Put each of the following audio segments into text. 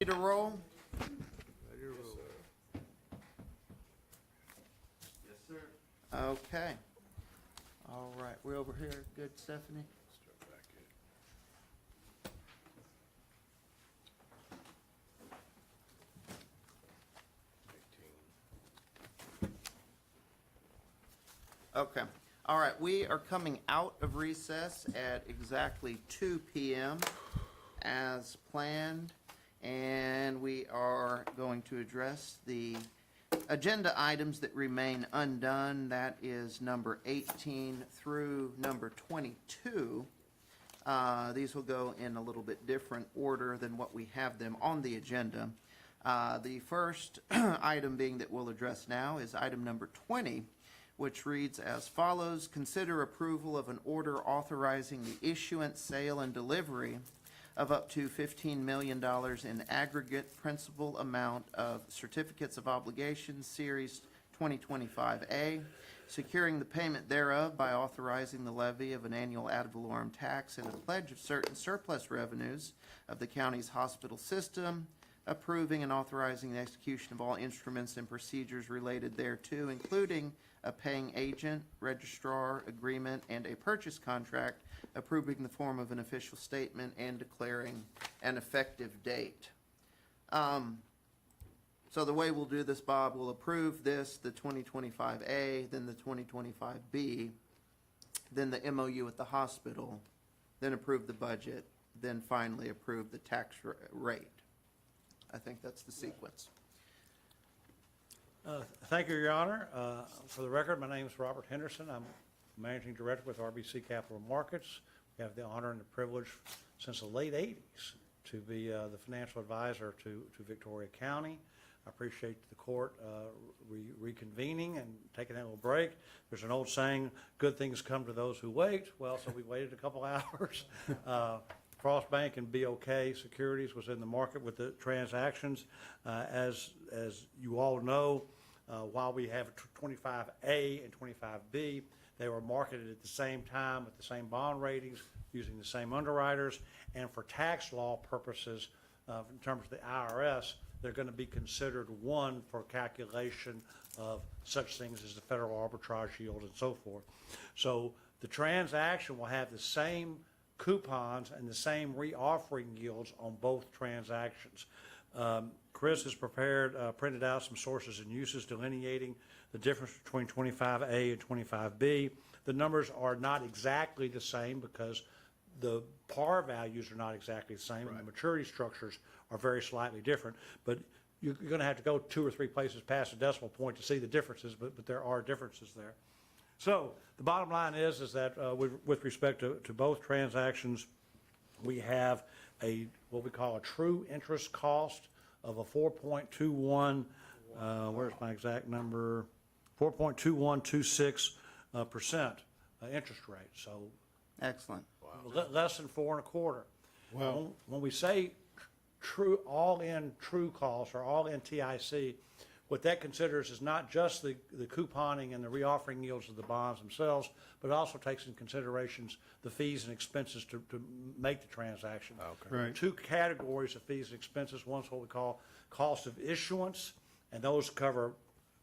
Ready to roll? Yes, sir. Okay. All right, we over here, good, Stephanie? Start back in. Okay. All right, we are coming out of recess at exactly 2 p.m. as planned, and we are going to address the agenda items that remain undone. That is number 18 through number 22. These will go in a little bit different order than what we have them on the agenda. The first item being that we'll address now is item number 20, which reads as follows: consider approval of an order authorizing the issuance, sale, and delivery of up to $15 million in aggregate principal amount of certificates of obligation, Series 2025A, securing the payment thereof by authorizing the levy of an annual ad valorem tax and a pledge of certain surplus revenues of the county's hospital system, approving and authorizing the execution of all instruments and procedures related thereto, including a paying agent, registrar agreement, and a purchase contract, approving the form of an official statement and declaring an effective date. So the way we'll do this, Bob, we'll approve this, the 2025A, then the 2025B, then the MOU with the hospital, then approve the budget, then finally approve the tax rate. I think that's the sequence. Thank you, Your Honor. For the record, my name is Robert Henderson. I'm Managing Director with RBC Capital Markets. We have the honor and the privilege since the late 80s to be the financial advisor to Victoria County. I appreciate the court reconvening and taking that little break. There's an old saying, good things come to those who wait. Well, so we waited a couple hours. Frost Bank and BOK Securities was in the market with the transactions. As you all know, while we have 25A and 25B, they were marketed at the same time with the same bond ratings, using the same underwriters, and for tax law purposes, in terms of the IRS, they're going to be considered one for calculation of such things as the federal arbitrage yield and so forth. So the transaction will have the same coupons and the same reoffering yields on both transactions. Chris has printed out some sources and uses delineating the difference between 25A and 25B. The numbers are not exactly the same because the par values are not exactly the same, and the maturity structures are very slightly different. But you're going to have to go 2 or 3 places past the decimal point to see the differences, but there are differences there. So the bottom line is that with respect to both transactions, we have what we call a true interest cost of a 4.21, where's my exact number, 4.2126% interest rate. So Excellent. less than 4 1/4. Well, When we say true, all-in true costs or all-in TIC, what that considers is not just the couponing and the reoffering yields of the bonds themselves, but also takes into considerations the fees and expenses to make the transaction. Okay. Right. 2 categories of fees and expenses. One's what we call cost of issuance, and those cover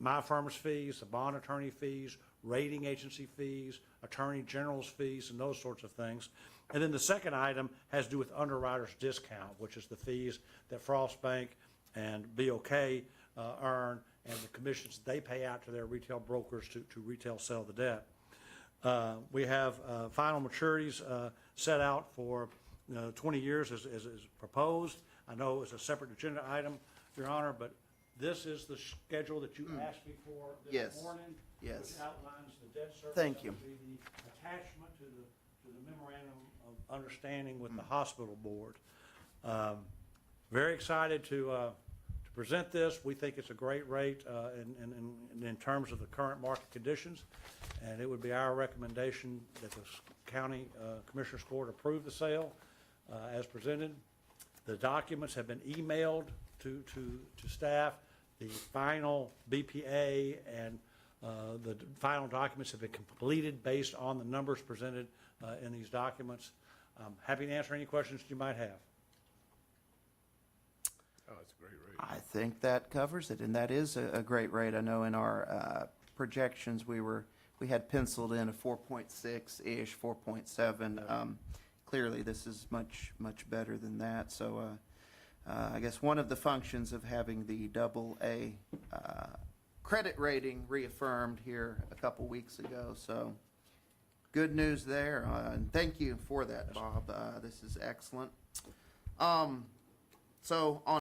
my firm's fees, the bond attorney fees, rating agency fees, attorney general's fees, and those sorts of things. And then the second item has to do with underwriter's discount, which is the fees that Frost Bank and BOK earn, and the commissions they pay out to their retail brokers to retail sell the debt. We have final maturities set out for 20 years as proposed. I know it's a separate agenda item, Your Honor, but this is the schedule that you asked me for this Yes. morning. Yes. Which outlines the debt service. Thank you. That would be the attachment to the memorandum of understanding with the hospital board. Very excited to present this. We think it's a great rate in terms of the current market conditions, and it would be our recommendation that the county commissioners court approve the sale as presented. The documents have been emailed to staff. The final BPA and the final documents have been completed based on the numbers presented in these documents. I'm happy to answer any questions you might have. Oh, it's a great rate. I think that covers it, and that is a great rate. I know in our projections, we had penciled in a 4.6-ish, 4.7. Clearly, this is much better than that. So I guess one of the functions of having the AA credit rating reaffirmed here a couple weeks ago. So good news there, and thank you for that, Bob. This is excellent. So on